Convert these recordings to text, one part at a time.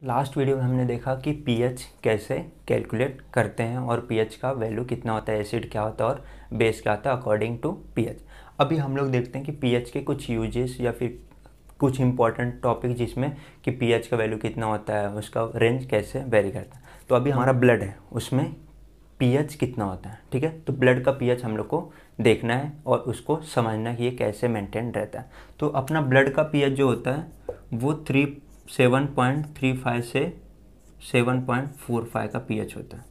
Last video में हमने देखा कि पीएच कैसे कैलकुलेट करते हैं और पीएच का वैल्यू कितना होता है, एसिड क्या होता है और बेस क्या होता है अकॉर्डिंग टू पीएच। अभी हम लोग देखते हैं कि पीएच के कुछ यूजेस या फिर कुछ इंपॉर्टेंट टॉपिक जिसमें कि पीएच का वैल्यू कितना होता है, उसका रेंज कैसे वेरी करता है। तो अभी हमारा ब्लड है, उसमें पीएच कितना होता है, ठीक है। तो ब्लड का पीएच हम लोग को देखना है और उसको समझना है कि ये कैसे मेंटेन रहता है। तो अपना ब्लड का पीएच जो होता है वो 7.35 से 7.45 का पीएच होता है।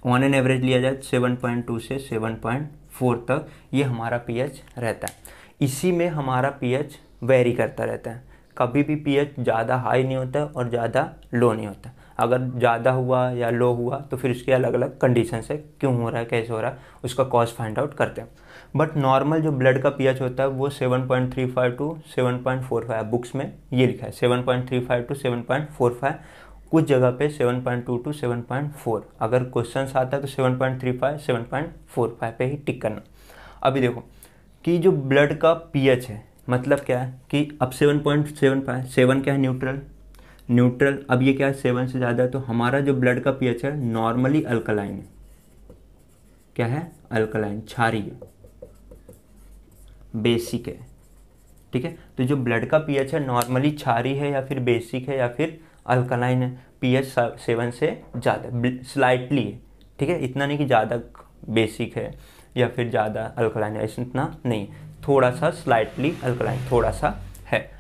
ऑन एन एवरेज लिया जाए 7.2 से 7.4 तक ये हमारा पीएच रहता है। इसी में हमारा पीएच वेरी करता रहता है। कभी भी पीएच ज़्यादा हाई नहीं होता है और ज़्यादा लो नहीं होता। अगर ज़्यादा हुआ या लो हुआ तो फिर उसके अलग अलग कंडीशन है, क्यों हो रहा है, कैसे हो रहा है, उसका कॉज फाइंड आउट करते हैं। बट नॉर्मल जो ब्लड का पीएच होता है वो 7.35 टू 7.45, बुक्स में ये लिखा है 7.35 टू 7.45, कुछ जगह पे 7.2 टू 7.4। अगर क्वेश्चन आता है तो 7.35 7.45 पे ही टिक करना। अभी देखो कि जो ब्लड का पीएच है मतलब क्या है कि अब 7.75, 7 क्या है न्यूट्रल। अब ये क्या है 7 से ज़्यादा है तो हमारा जो ब्लड का पीएच है नॉर्मली अल्कलाइन है। क्या है? अल्कलाइन, क्षारीय है, बेसिक है, ठीक है। तो जो ब्लड का पीएच है नॉर्मली क्षारीय है या फिर बेसिक है या फिर अल्कलाइन है। पीएच 7 से ज़्यादा स्लाइटली है, ठीक है। इतना नहीं कि ज़्यादा बेसिक है या फिर ज़्यादा अल्कलाइन है, इतना नहीं, थोड़ा सा स्लाइटली अल्कलाइन थोड़ा सा है।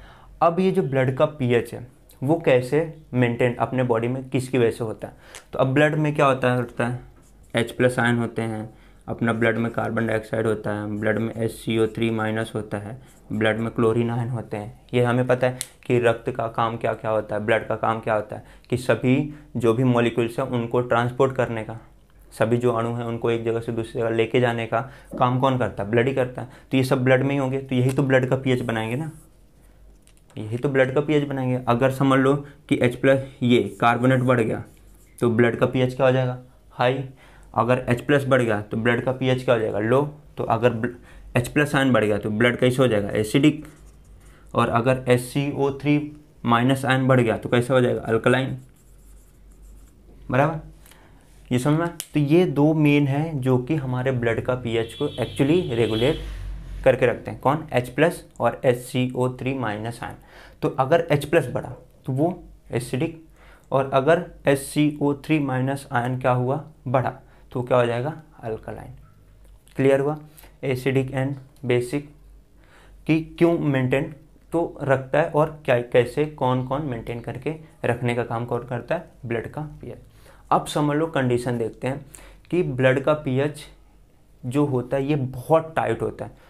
अब ये जो ब्लड का पीएच है वो कैसे मेंटेन अपने बॉडी में किसकी वजह से होता है। तो अब ब्लड में क्या होता है H+ आयन होते हैं, अपना ब्लड में कार्बन डाइऑक्साइड होता है, ब्लड में HCO3- होता है, ब्लड में क्लोरीन आयन होते हैं। ये हमें पता है कि रक्त का काम क्या क्या होता है, ब्लड का काम क्या होता है कि सभी जो भी मॉलिक्यूल्स हैं उनको ट्रांसपोर्ट करने का, सभी जो अणु हैं उनको एक जगह से दूसरी जगह लेके जाने का काम कौन करता है? ब्लड ही करता है। तो ये सब ब्लड में ही होंगे, तो यही तो ब्लड का पीएच बनाएंगे ना, यही तो ब्लड का पीएच बनाएंगे। अगर समझ लो कि H+ ये कार्बोनेट बढ़ गया तो ब्लड का पीएच क्या हो जाएगा? हाई। अगर H+ बढ़ गया तो ब्लड का पीएच क्या हो जाएगा? लो। तो अगर H+ आयन बढ़ गया तो ब्लड कैसे हो जाएगा? एसिडिक। और अगर HCO3- आयन बढ़ गया तो कैसे हो जाएगा? अल्कलाइन। बराबर, ये समझ में? तो ये दो मेन है जो कि हमारे ब्लड का पीएच को एक्चुअली रेगुलेट करके रखते हैं। कौन? H+ और HCO3- आयन। तो अगर H+ बढ़ा तो वो एसिडिक, और अगर HCO3- आयन क्या हुआ? बढ़ा तो क्या हो जाएगा? अल्कलाइन। क्लियर हुआ? एसिडिक एंड बेसिक कि क्यों मेंटेन तो रखता है और क्या कैसे कौन कौन मेंटेन करके रखने का काम कौन करता है? ब्लड का पीएच। अब समझ लो कंडीशन देखते हैं कि ब्लड का पीएच जो होता है ये बहुत टाइट होता है।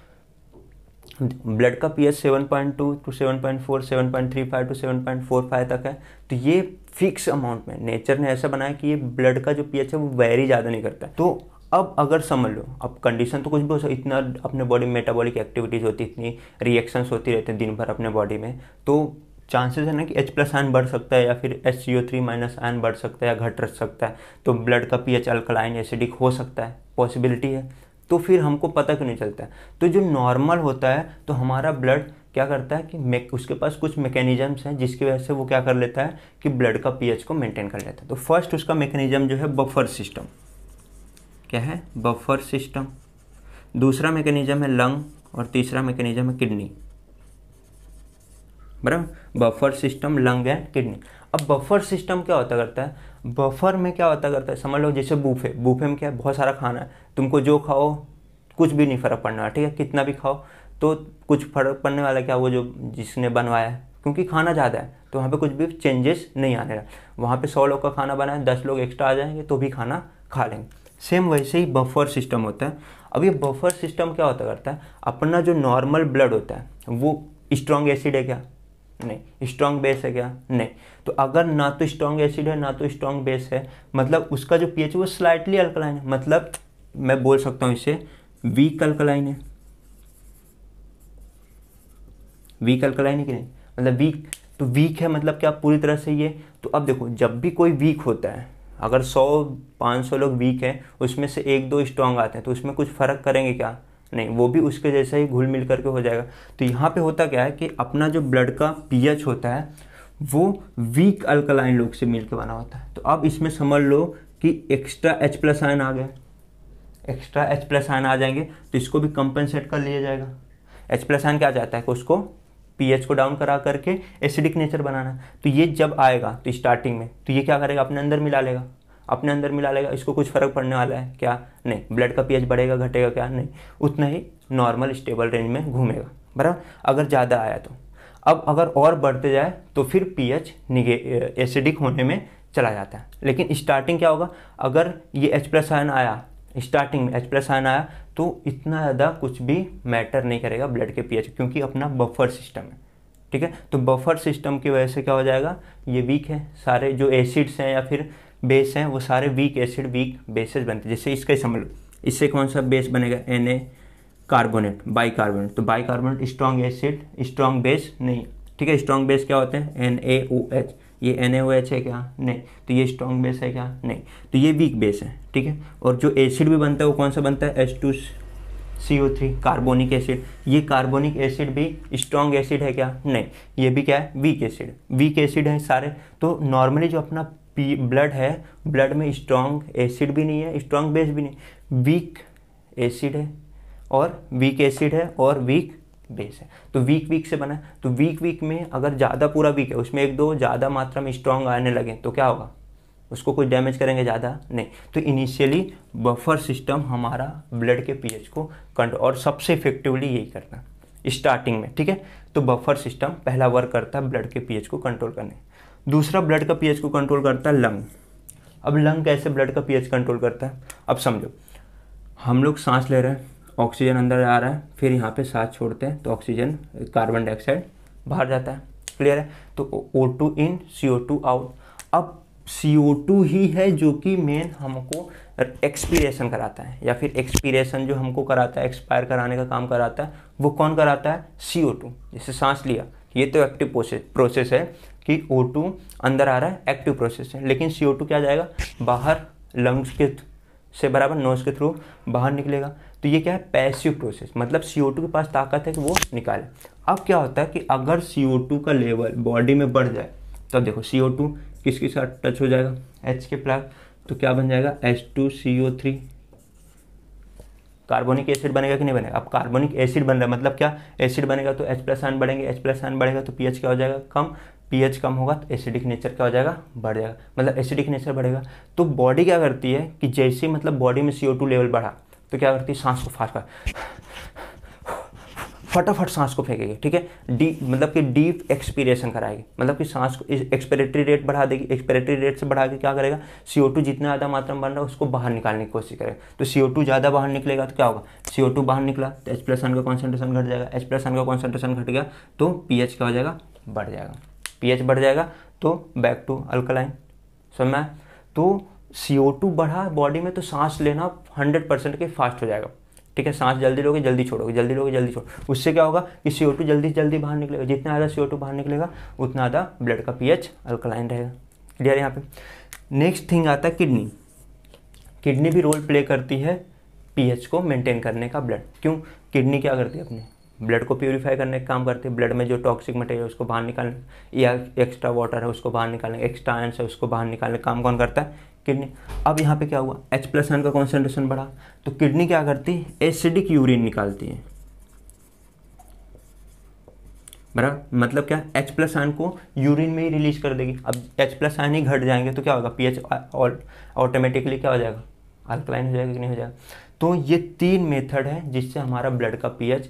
ब्लड का पीएच 7.2 टू 7.4, 7.35 टू 7.45 तक है। तो ये फिक्स अमाउंट में नेचर ने ऐसा बनाया कि ये ब्लड का जो पीएच है वो वेरी ज़्यादा नहीं करता है। तो अब अगर समझ लो, अब कंडीशन तो कुछ भी हो सकता, इतना अपने बॉडी में मेटाबॉलिक एक्टिविटीज़ होती है, इतनी रिएक्शंस होती रहती हैं दिन भर अपने बॉडी में, तो चांसेस है ना कि H+ आयन बढ़ सकता है या फिर HCO3- आयन बढ़ सकता है या घट सकता है। तो ब्लड का पीएच अल्कलाइन एसिडिक हो सकता है, पॉसिबिलिटी है। तो फिर हमको पता क्यों नहीं चलता है? तो जो नॉर्मल होता है तो हमारा ब्लड क्या करता है कि उसके पास कुछ मैकेनिज्म्स हैं जिसकी वजह से वो क्या कर लेता है कि ब्लड का पीएच को मेंटेन कर लेता है। तो फर्स्ट उसका मैकेनिज्म जो है बफर सिस्टम। क्या है? Buffer system. दूसरा मैकेनिज्म है लंग और तीसरा मैकेनिज्म है किडनी। बराबर, buffer system, lung and kidney. अब बफर सिस्टम क्या होता करता है? बफर में क्या होता करता है, समझ लो जैसे बूफे में क्या है, बहुत सारा खाना है, तुमको जो खाओ कुछ भी नहीं फर्क पड़ना है, ठीक है, कितना भी खाओ तो कुछ फर्क पड़ने वाला क्या? वो जो जिसने बनवाया है, क्योंकि खाना ज़्यादा है तो वहाँ पे कुछ भी चेंजेस नहीं आने लगा। वहाँ पे 100 लोग का खाना बना है, 10 लोग एक्स्ट्रा आ जाएंगे तो भी खाना खा लेंगे। सेम वैसे ही बफर सिस्टम होता है। अब ये बफर सिस्टम क्या होता करता है? अपना जो नॉर्मल ब्लड होता है वो स्ट्रॉन्ग एसिड है क्या? नहीं। स्ट्रॉन्ग बेस है क्या? नहीं। तो अगर ना तो स्ट्रॉन्ग एसिड है ना तो स्ट्रॉन्ग बेस है, मतलब उसका जो पीएच है वो स्लाइटली अल्कलाइन है। मतलब मैं बोल सकता हूँ इसे वीक अल्कलाइन है। वीक अल्कलाइन है कि नहीं? मतलब वीक, तो वीक है मतलब क्या? पूरी तरह से ये। तो अब देखो जब भी कोई वीक होता है, अगर 100-500 लोग वीक हैं उसमें से 1-2 स्ट्रॉन्ग आते हैं तो उसमें कुछ फ़र्क करेंगे क्या? नहीं, वो भी उसके जैसा ही घुल मिल करके हो जाएगा। तो यहाँ पे होता क्या है कि अपना जो ब्लड का पीएच होता है वो वीक अल्कलाइन लोग से मिलकर बना होता है। तो अब इसमें समझ लो कि एक्स्ट्रा H+ आयन आ गए, एक्स्ट्रा H+ आयन आ जाएंगे तो इसको भी कंपनसेट कर लिया जाएगा। H+ आयन क्या चाहता है कि उसको pH को डाउन करा करके एसिडिक नेचर बनाना है। तो ये जब आएगा तो स्टार्टिंग में तो ये क्या करेगा, अपने अंदर मिला लेगा, अपने अंदर मिला लेगा। इसको कुछ फ़र्क पड़ने वाला है क्या? नहीं। ब्लड का pH बढ़ेगा घटेगा क्या? नहीं, उतना ही नॉर्मल स्टेबल रेंज में घूमेगा, बराबर। अगर ज़्यादा आया तो अब अगर और बढ़ते जाए तो फिर pH एसिडिक होने में चला जाता है। लेकिन स्टार्टिंग क्या होगा, अगर ये H+ आयन आया, स्टार्टिंग में H+ आयन आया तो इतना ज़्यादा कुछ भी मैटर नहीं करेगा ब्लड के pH, क्योंकि अपना बफर सिस्टम है, ठीक है। तो बफर सिस्टम की वजह से क्या हो जाएगा, ये वीक है, सारे जो एसिड्स हैं या फिर बेस हैं वो सारे वीक एसिड वीक बेसेस बनते हैं। जैसे इसका ही समझ लो, इससे कौन सा बेस बनेगा, Na कार्बोनेट, बाइकार्बोनेट। तो bicarbonate strong acid strong base नहीं, ठीक है। स्ट्रॉन्ग बेस क्या होते हैं, NaOH। ये NaOH है क्या? नहीं। तो ये स्ट्रॉन्ग बेस है क्या? नहीं। तो ये वीक बेस है, ठीक है। और जो एसिड भी बनता है वो कौन सा बनता है, H2CO3 कार्बोनिक एसिड। ये कार्बोनिक एसिड भी स्ट्रॉन्ग एसिड है क्या? नहीं। ये भी क्या है, वीक एसिड, वीक एसिड है सारे। तो नॉर्मली जो अपना ब्लड है, ब्लड में स्ट्रॉन्ग एसिड भी नहीं है, स्ट्रॉन्ग बेस भी नहीं, वीक एसिड है और वीक एसिड है और वीक बेस है। तो वीक वीक से बना है। तो वीक वीक में अगर ज़्यादा पूरा वीक है, उसमें एक दो ज़्यादा मात्रा में स्ट्रॉन्ग आने लगे तो क्या होगा, उसको कुछ डैमेज करेंगे ज़्यादा? नहीं। तो इनिशियली बफर सिस्टम हमारा ब्लड के pH को कंट्रोल, और सबसे इफेक्टिवली यही करता है स्टार्टिंग में, ठीक है। तो बफर सिस्टम पहला वर्क करता है ब्लड के pH को कंट्रोल करने। दूसरा ब्लड का pH को कंट्रोल करता है लंग। अब लंग कैसे ब्लड का pH कंट्रोल करता है, अब समझो। हम लोग सांस ले रहे हैं, ऑक्सीजन अंदर आ रहा है, फिर यहाँ पे सांस छोड़ते हैं तो ऑक्सीजन कार्बन डाइऑक्साइड बाहर जाता है, क्लियर है। तो O2 इन CO2 आउट। अब CO2 ही है जो कि मेन हमको एक्सपीरेशन कराता है, या फिर एक्सपीरेशन जो हमको कराता है, एक्सपायर कराने का काम कराता है, वो कौन कराता है, CO2। जैसे सांस लिया, ये तो एक्टिव प्रोसेस है कि O2 अंदर आ रहा है, एक्टिव प्रोसेस है। लेकिन CO2 क्या जाएगा बाहर, लंग्स के से बराबर नोज के थ्रू बाहर निकलेगा। तो ये क्या है, पैसिव प्रोसेस, मतलब CO2 के पास ताकत है कि वो निकाले। अब क्या होता है कि अगर CO2 का लेवल बॉडी में बढ़ जाए तो देखो CO2 किसके साथ टच हो जाएगा, H के प्लस, तो क्या बन जाएगा, H2CO3 कार्बोनिक एसिड बनेगा कि नहीं बनेगा। अब कार्बोनिक एसिड बन रहा है मतलब क्या, एसिड बनेगा तो H+ आयन बढ़ेंगे, H+ आयन बढ़ेगा तो pH क्या हो जाएगा, कम। pH कम होगा तो एसिडिक नेचर क्या हो जाएगा, बढ़ जाएगा, मतलब एसिडिक नेचर बढ़ेगा। तो बॉडी क्या करती है कि जैसे मतलब बॉडी में CO2 लेवल बढ़ा तो क्या करती है, सांस को फास्ट फटाफट सांस को फेंकेगी, ठीक है। मतलब कि डीप एक्सपीरेशन कराएगी, मतलब कि सांस को एक्सपिरेटरी रेट बढ़ा देगी। एक्सपिरेटरी रेट से बढ़ा के क्या करेगा, CO2 जितना ज़्यादा मात्रा में बन रहा है उसको बाहर निकालने की कोशिश करेगा। तो CO2 ज़्यादा बाहर निकलेगा तो क्या होगा, CO2 बाहर निकला तो H+ आयन का कॉन्सेंट्रेशन घट जाएगा, H+ आयन का कॉन्सेंट्रेशन घट गया तो pH क्या हो जाएगा, बढ़ जाएगा। pH बढ़ जाएगा तो बैक टू अल्कलाइन, समझ में। तो CO2 बढ़ा बॉडी में तो सांस लेना 100% के फास्ट हो जाएगा, ठीक है। सांस जल्दी लोगे जल्दी छोड़ोगे, जल्दी लोगे जल्दी छोड़ो। उससे क्या होगा कि CO2 जल्दी से जल्दी बाहर निकलेगा। जितना ज़्यादा CO2 बाहर निकलेगा उतना ज़्यादा ब्लड का pH अल्कलाइन रहेगा, क्लियर। यहाँ पे नेक्स्ट थिंग आता है किडनी। किडनी भी रोल प्ले करती है pH को मेंटेन करने का ब्लड। क्यों, किडनी क्या करती है, अपने ब्लड को प्यूरीफाई करने का काम करती है। ब्लड में जो टॉक्सिक मटेरियल है उसको बाहर निकालने, या एक्स्ट्रा वाटर है उसको बाहर निकालने, एक्स्ट्रा आयंस है उसको बाहर निकालने का काम कौन करता है, किडनी। अब यहाँ पे क्या हुआ, H+ आयन का कॉन्सेंट्रेशन बढ़ा तो किडनी क्या करती है, एसिडिक यूरिन निकालती है, बराबर। मतलब क्या, H+ आयन को यूरिन में ही रिलीज कर देगी। अब H+ आयन ही घट जाएंगे तो क्या होगा, pH ऑटोमेटिकली क्या हो जाएगा, अल्कलाइन हो जाएगा कि नहीं हो जाएगा। तो ये 3 मेथड है जिससे हमारा ब्लड का pH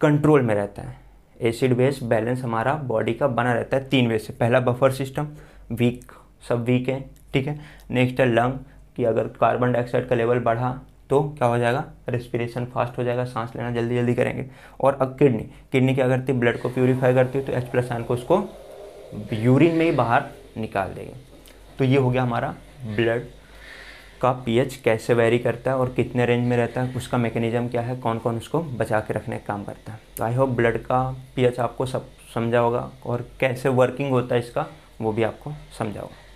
कंट्रोल में रहता है। एसिड बेस बैलेंस हमारा बॉडी का बना रहता है 3 वे से। पहला बफर सिस्टम, वीक, सब वीक है, ठीक है। नेक्स्ट है लंग, कि अगर कार्बन डाइऑक्साइड का लेवल बढ़ा तो क्या हो जाएगा, रेस्पिरेशन फास्ट हो जाएगा, सांस लेना जल्दी जल्दी करेंगे। और अब किडनी क्या करती है, ब्लड को प्यूरीफाई करती है तो H+ आयन को उसको यूरिन में ही बाहर निकाल देगी। तो ये हो गया हमारा ब्लड का pH कैसे वेरी करता है और कितने रेंज में रहता है, उसका मैकेनिज्म क्या है, कौन कौन उसको बचा के रखने का काम करता है। तो आई होप ब्लड का pH आपको सब समझा होगा और कैसे वर्किंग होता है इसका वो भी आपको समझा होगा।